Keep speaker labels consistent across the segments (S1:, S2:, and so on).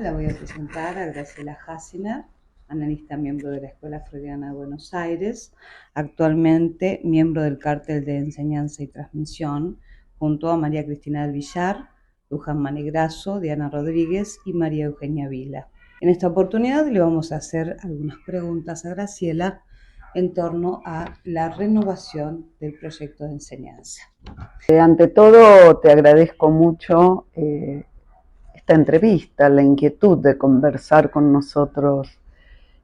S1: La voy a presentar a Graciela Hassiner, analista miembro de la Escuela Freudiana de Buenos Aires, actualmente miembro del Cártel de Enseñanza y Transmisión, junto a María Cristina del Villar, Luján Manegrasso, Diana Rodríguez y María Eugenia Vila. En esta oportunidad le vamos a hacer algunas preguntas a Graciela en torno a la renovación del proyecto de enseñanza.
S2: Ante todo, te agradezco mucho esta entrevista, la inquietud de conversar con nosotros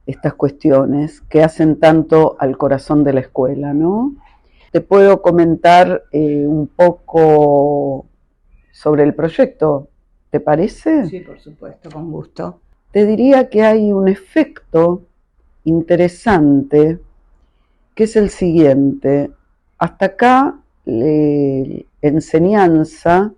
S2: estas cuestiones que hacen tanto al corazón de la escuela, ¿no? Te puedo comentar un poco sobre el proyecto, ¿te parece?
S1: Sí, por supuesto, con gusto.
S2: Te diría que hay un efecto interesante que es el siguiente. Hasta acá, enseñanza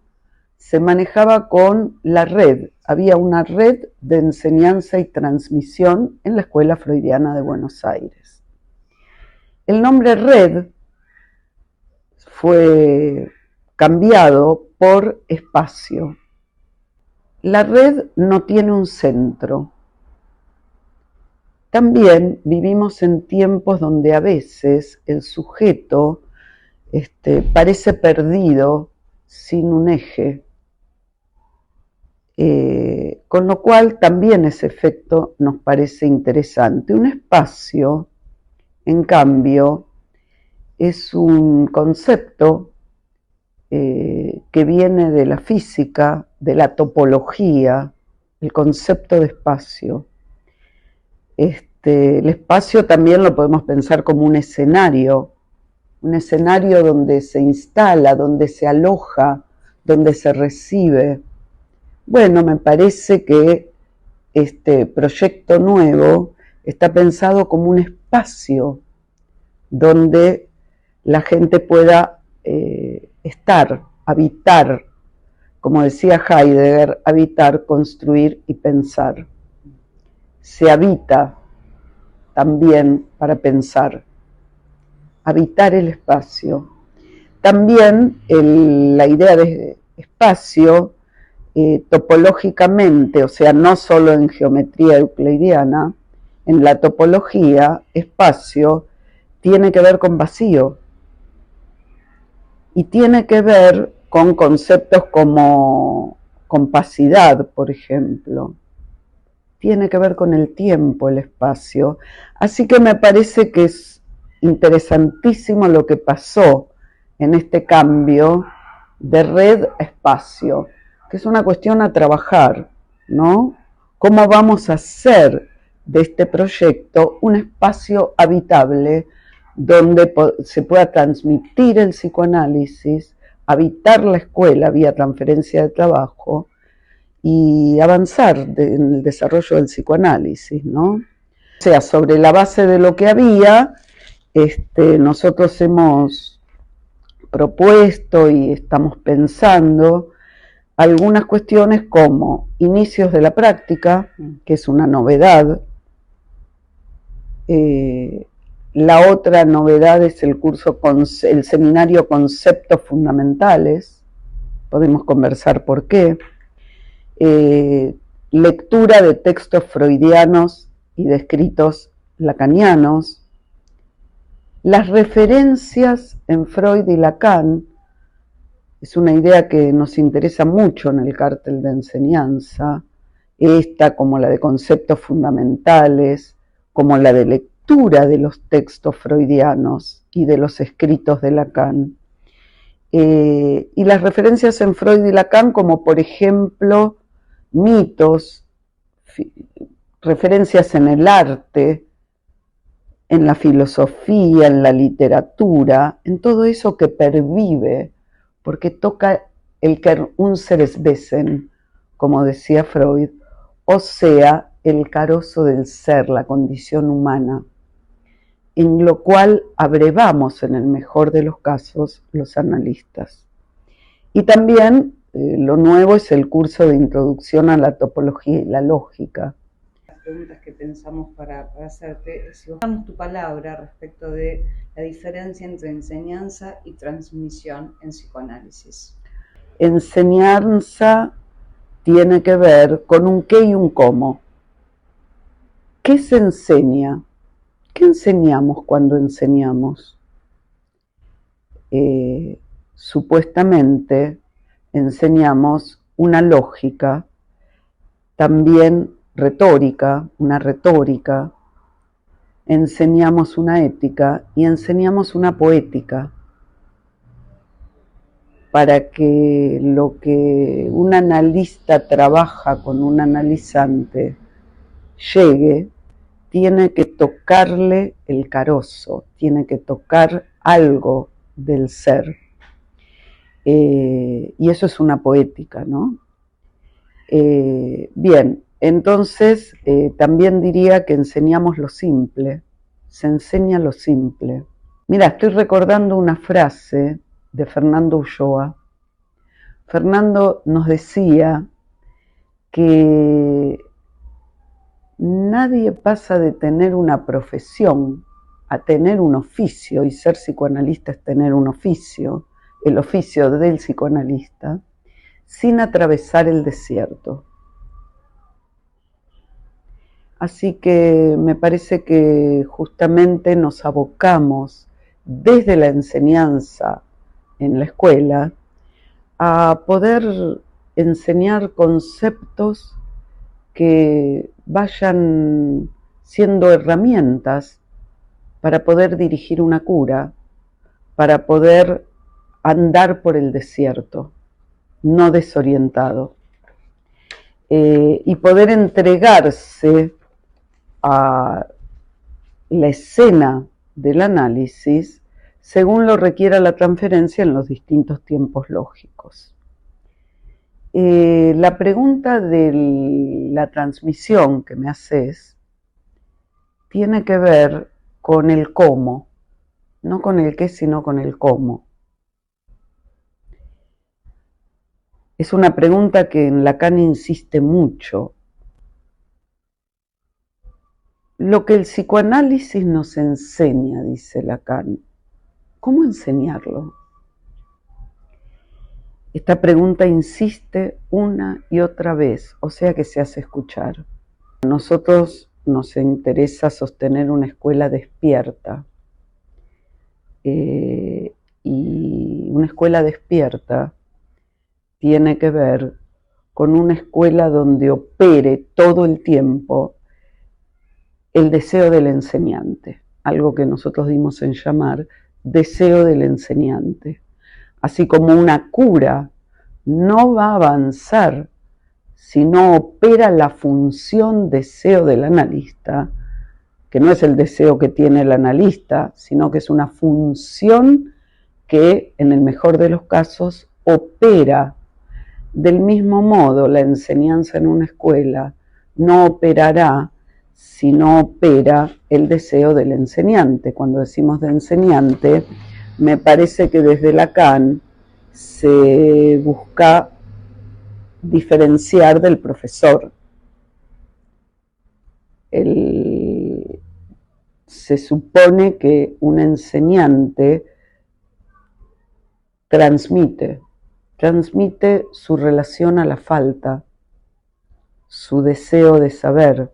S2: se manejaba con la red. Había una red de enseñanza y transmisión en la Escuela Freudiana de Buenos Aires. El nombre red fue cambiado por espacio. La red no tiene un centro. También vivimos en tiempos donde a veces el sujeto parece perdido sin un eje, con lo cual también ese efecto nos parece interesante. Un espacio, en cambio, es un concepto que viene de la física, de la topología, el concepto de espacio. El espacio también lo podemos pensar como un escenario donde se instala, donde se aloja, donde se recibe. Bueno, me parece que este proyecto nuevo está pensado como un espacio donde la gente pueda estar, habitar, como decía Heidegger, habitar, construir y pensar. Se habita también para pensar, habitar el espacio. También la idea de espacio, topológicamente, o sea, no solo en geometría euclidiana, en la topología, espacio tiene que ver con vacío y tiene que ver con conceptos como compacidad, por ejemplo. Tiene que ver con el tiempo, el espacio. Así que me parece que es interesantísimo lo que pasó en este cambio de red a espacio, que es una cuestión a trabajar, ¿no? ¿Cómo vamos a hacer de este proyecto un espacio habitable donde se pueda transmitir el psicoanálisis, habitar la escuela vía transferencia de trabajo y avanzar en el desarrollo del psicoanálisis, ¿no? O sea, sobre la base de lo que había, nosotros hemos propuesto y estamos pensando algunas cuestiones como inicios de la práctica, que es una novedad. La otra novedad es el seminario Conceptos Fundamentales. Podemos conversar por qué. Lectura de textos freudianos y de escritos lacanianos. Las referencias en Freud y Lacan es una idea que nos interesa mucho en el Cártel de Enseñanza, esta como la de conceptos fundamentales, como la de lectura de los textos freudianos y de los escritos de Lacan. Y las referencias en Freud y Lacan como por ejemplo mitos, referencias en el arte, en la filosofía, en la literatura, en todo eso que pervive, porque toca el Unsereswesen, como decía Freud, o sea, el carozo del ser, la condición humana, en lo cual abrevamos, en el mejor de los casos, los analistas. Y también lo nuevo es el curso de introducción a la topología y la lógica.
S1: Las preguntas que pensamos para hacerte es si vos danos tu palabra respecto de la diferencia entre enseñanza y transmisión en psicoanálisis.
S2: Enseñanza tiene que ver con un qué y un cómo. ¿Qué se enseña? ¿Qué enseñamos cuando enseñamos? Supuestamente enseñamos una lógica, también retórica, una retórica, enseñamos una ética y enseñamos una poética, para que lo que un analista trabaja con un analizante llegue, tiene que tocarle el carozo, tiene que tocar algo del ser. Y eso es una poética, ¿no? Bien, entonces también diría que enseñamos lo simple, se enseña lo simple. Mira, estoy recordando una frase de Fernando Ulloa. Fernando nos decía que nadie pasa de tener una profesión a tener un oficio, y ser psicoanalista es tener un oficio, el oficio del psicoanalista, sin atravesar el desierto. Así que me parece que justamente nos abocamos desde la enseñanza en la escuela a poder enseñar conceptos que vayan siendo herramientas para poder dirigir una cura, para poder andar por el desierto, no desorientado, y poder entregarse a la escena del análisis según lo requiera la transferencia en los distintos tiempos lógicos. La pregunta de la transmisión que me haces tiene que ver con el cómo, no con el qué, sino con el cómo. Es una pregunta que en Lacan insiste mucho. Lo que el psicoanálisis nos enseña, dice Lacan, ¿cómo enseñarlo? Esta pregunta insiste una y otra vez, o sea que se hace escuchar. A nosotros nos interesa sostener una escuela despierta. Y una escuela despierta tiene que ver con una escuela donde opere todo el tiempo el deseo del enseñante, algo que nosotros dimos en llamar deseo del enseñante. Así como una cura no va a avanzar si no opera la función deseo del analista, que no es el deseo que tiene el analista, sino que es una función que, en el mejor de los casos, opera. Del mismo modo, la enseñanza en una escuela no operará si no opera el deseo del enseñante. Cuando decimos de enseñante, me parece que desde Lacan se busca diferenciar del profesor. Se supone que un enseñante transmite su relación a la falta, su deseo de saber,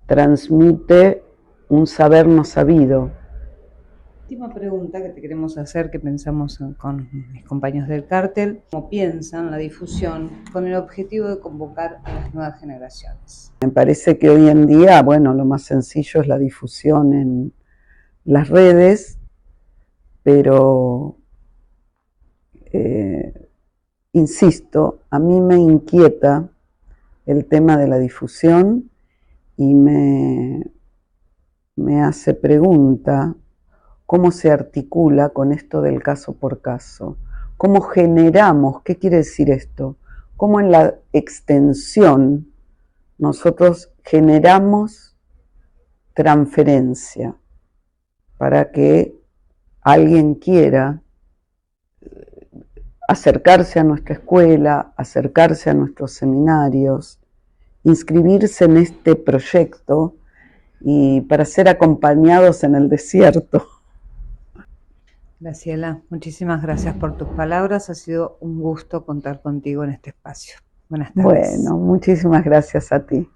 S2: transmite un saber no sabido.
S1: Última pregunta que te queremos hacer, que pensamos con mis compañeros del cártel, ¿cómo piensan la difusión con el objetivo de convocar a las nuevas generaciones?
S2: Me parece que hoy en día, bueno, lo más sencillo es la difusión en las redes, pero insisto, a mí me inquieta el tema de la difusión y me hace pregunta cómo se articula con esto del caso por caso. ¿Cómo generamos? ¿Qué quiere decir esto? ¿Cómo en la extensión nosotros generamos transferencia para que alguien quiera acercarse a nuestra escuela, acercarse a nuestros seminarios, inscribirse en este proyecto y para ser acompañados en el desierto?
S1: Graciela, muchísimas gracias por tus palabras. Ha sido un gusto contar contigo en este espacio. Buenas tardes.
S2: Bueno, muchísimas gracias a ti.